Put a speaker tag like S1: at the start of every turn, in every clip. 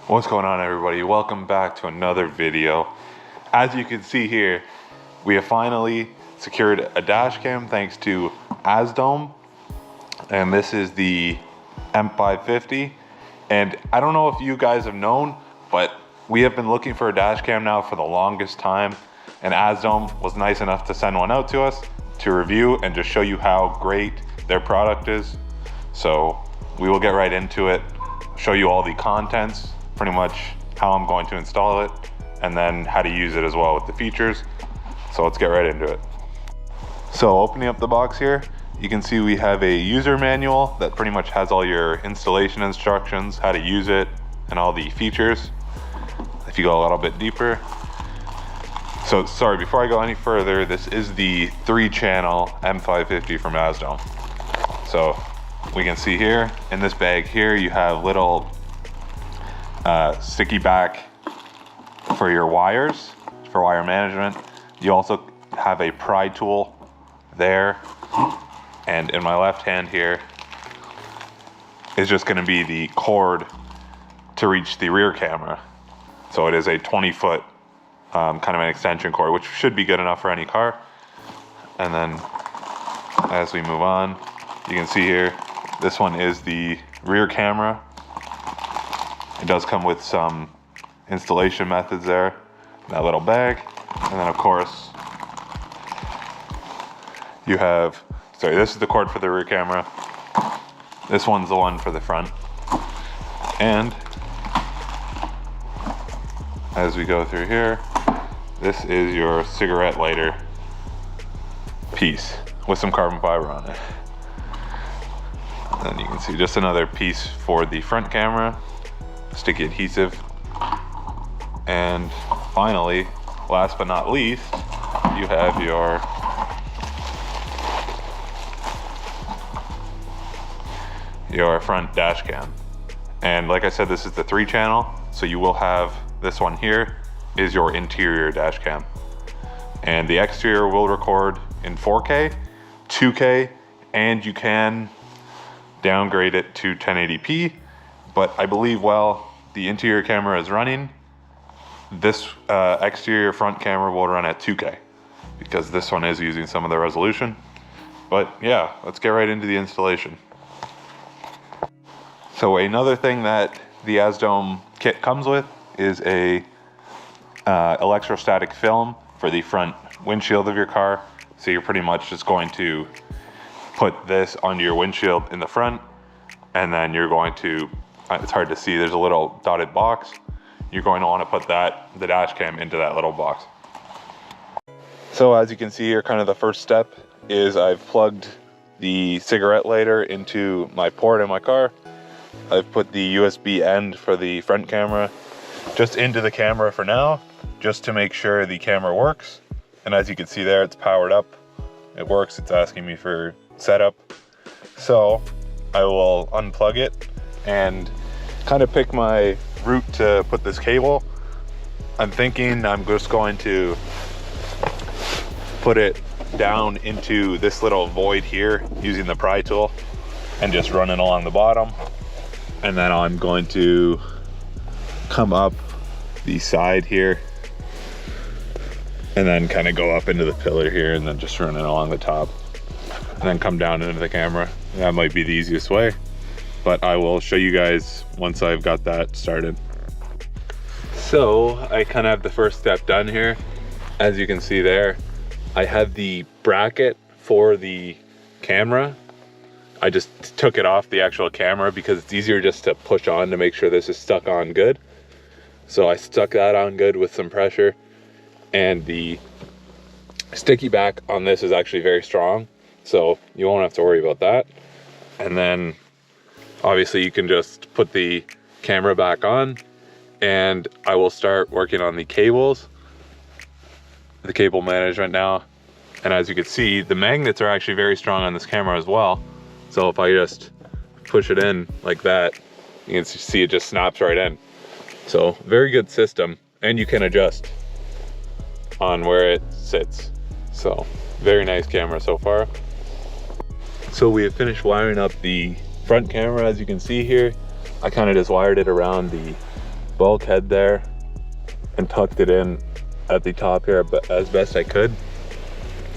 S1: What's going on, everybody? Welcome back to another video. As you can see here, we have finally secured a dash cam thanks to AZDOME, and this is the M550. And I don't know if you guys have known, but we have been looking for a dash cam now for the longest time, and AZDOME was nice enough to send one out to us to review and just show you how great their product is. So we will get right into it, show you all the contents, pretty much how I'm going to install it, and then how to use it as well with the features. So let's get right into it. So opening up the box here, you can see we have a user manual that pretty much has all your installation instructions, how to use it, and all the features. If you go a little bit deeper. So sorry, before I go any further, this is the 3-channel M550 from AZDOME. So we can see here, in this bag here, you have little sticky back for your wires, for wire management. You also have a pry tool there, and in my left hand here is just going to be the cord to reach the rear camera. So it is a 20-foot kind of an extension cord, which should be good enough for any car. And then as we move on, you can see here, this one is the rear camera. It does come with some installation methods there, that little bag. And then of course, you have, this is the cord for the rear camera. This one's the one for the front. And as we go through here, this is your cigarette lighter piece with some carbon fiber on it. And then you can see just another piece for the front camera, sticky adhesive. And finally, last but not least, you have your front dash cam. And like I said, this is the 3-channel, so you will have this one here is your interior dash cam. And the exterior will record in 4K, 2K, and you can downgrade it to 1080p. But I believe while the interior camera is running, this exterior front camera will run at 2K because this one is using some of the resolution. But yeah, let's get right into the installation. So another thing that the AZDOME kit comes with is a electrostatic film for the front windshield of your car. So you're pretty much just going to put this onto your windshield in the front, and then you're going to, it's hard to see, there's a little dotted box. You're going to want to put the dash cam into that little box. So as you can see here, kind of the first step is I've plugged the cigarette lighter into my port in my car. I've put the USB end for the front camera just into the camera for now, just to make sure the camera works. And as you can see there, it's powered up. It works. It's asking me for setup. So I will unplug it and kind of pick my route to put this cable. I'm thinking I'm just going to put it down into this little void here using the pry tool and just run it along the bottom. And then I'm going to come up the side here and then kind of go up into the pillar here and then just run it along the top and then come down into the camera. That might be the easiest way, but I will show you guys once I've got that started. So I kind of have the first step done here. As you can see there, I have the bracket for the camera. I just took it off the actual camera because it's easier just to push on to make sure this is stuck on good. So I stuck that on good with some pressure, and the sticky back on this is actually very strong, so you won't have to worry about that. And then obviously you can just put the camera back on, and I will start working on the cables, the cable management now. And as you can see, the magnets are actually very strong on this camera as well. So if I just push it in like that, you can see it just snaps right in. So very good system, and you can adjust on where it sits. So very nice camera so far. So we have finished wiring up the front camera. As you can see here, I kind of just wired it around the bulkhead there and tucked it in at the top here, but as best I could.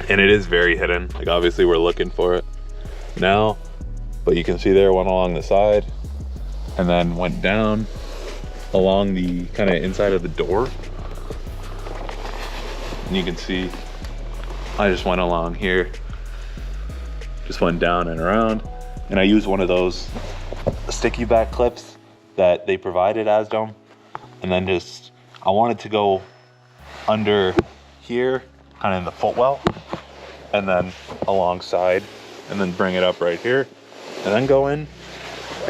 S1: And it is very hidden. Like obviously we're looking for it now, but you can see there went along the side and then went down along the kind of inside of the door. And you can see I just went along here, just went down and around, and I used one of those sticky back clips that they provided AZDOME, and then just I wanted to go under here, kind of in the footwell, and then alongside, and then bring it up right here, and then go in.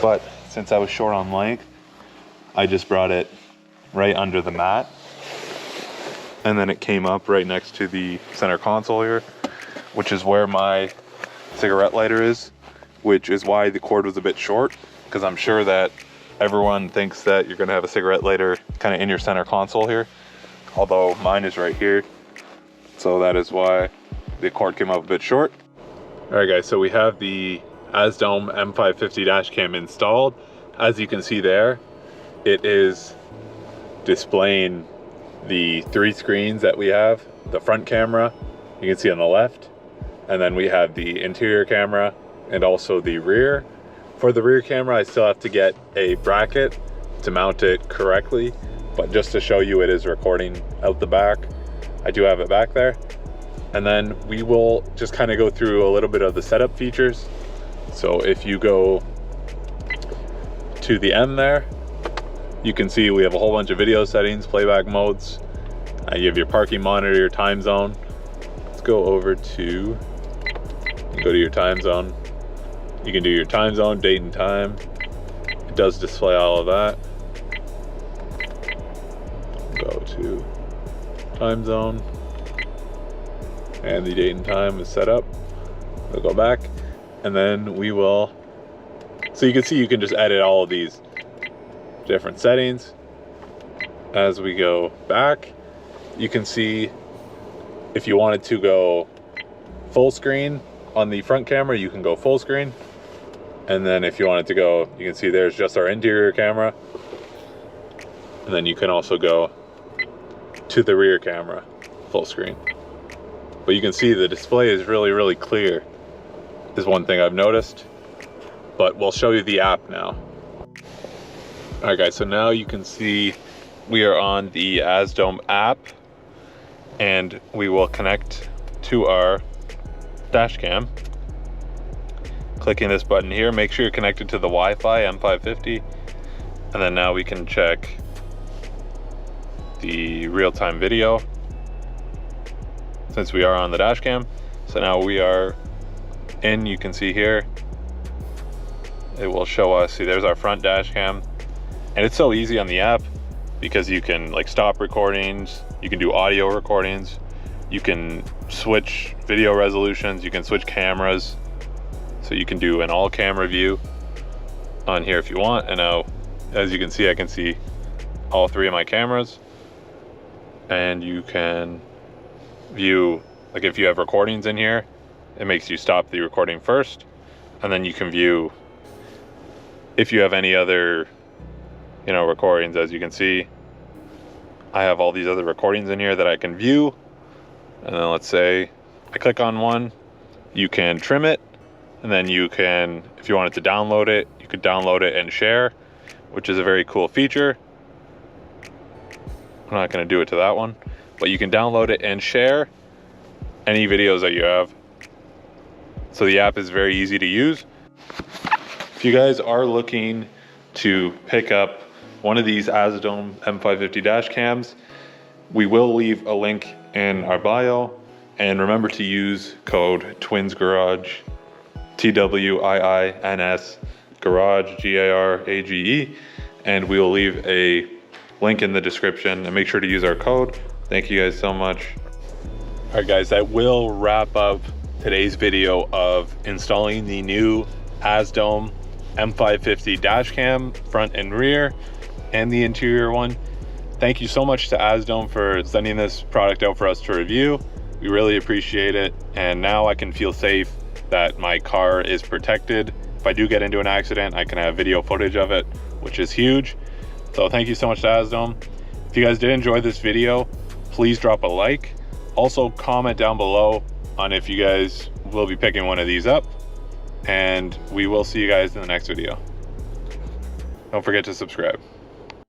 S1: But since I was short on length, I just brought it right under the mat, and then it came up right next to the center console here, which is where my cigarette lighter is, which is why the cord was a bit short, because I'm sure that everyone thinks that you're gonna have a cigarette lighter kind of in your center console here, although mine is right here. So that is why the cord came up a bit short. All right guys, so we have the AZDOME M550 dash cam installed. As you can see there, it is displaying the 3 screens that we have. The front camera, you can see on the left, and then we have the interior camera and also the rear. For the rear camera, I still have to get a bracket to mount it correctly, but just to show you it is recording out the back, I do have it back there. And then we will just kind of go through a little bit of the setup features. So if you go to the end there, you can see we have a whole bunch of video settings, playback modes. You have your parking monitor, your time zone. Let's go over to, go to your time zone. You can do your time zone, date and time. It does display all of that. Go to time zone. And the date and time is set up. We'll go back. And then we will, so you can see you can just edit all of these different settings. As we go back, you can see if you wanted to go full screen on the front camera, you can go full screen. And then if you wanted to go, you can see there's just our interior camera. And then you can also go to the rear camera, full screen. But you can see the display is really, really clear, is one thing I've noticed. But we'll show you the app now. All right guys, so now you can see we are on the AZDOME app, and we will connect to our dash cam. Clicking this button here, make sure you're connected to the Wi-Fi M550, and then now we can check the real-time video since we are on the dash cam. So now we are in, you can see here, it will show us, see there's our front dash cam, and it's so easy on the app because you can like stop recordings, you can do audio recordings, you can switch video resolutions, you can switch cameras. So you can do an all camera view on here if you want. And now, as you can see, I can see all 3 of my cameras. And you can view, like if you have recordings in here, it makes you stop the recording first. And then you can view if you have any other, you know, recordings. As you can see, I have all these other recordings in here that I can view. And then let's say I click on one, you can trim it. And then you can, if you wanted to download it, you could download it and share, which is a very cool feature. I'm not going to do it to that one, but you can download it and share any videos that you have. So the app is very easy to use. If you guys are looking to pick up one of these AZDOME M550 dash cams, we will leave a link in our bio, and remember to use code TWINSGARAGE, TWIINS garage, GARAGE, and we will leave a link in the description, and make sure to use our code. Thank you guys so much. All right guys, that will wrap up today's video of installing the new AZDOME M550 dash cam, front and rear, and the interior one. Thank you so much to AZDOME for sending this product out for us to review. We really appreciate it, and now I can feel safe that my car is protected. If I do get into an accident, I can have video footage of it, which is huge. It's So thank you so much to AZDOME. If you guys did enjoy this video, please drop a like. Also comment down below on if you guys will be picking one of these up, and we will see you guys in the next video. Don't forget to subscribe.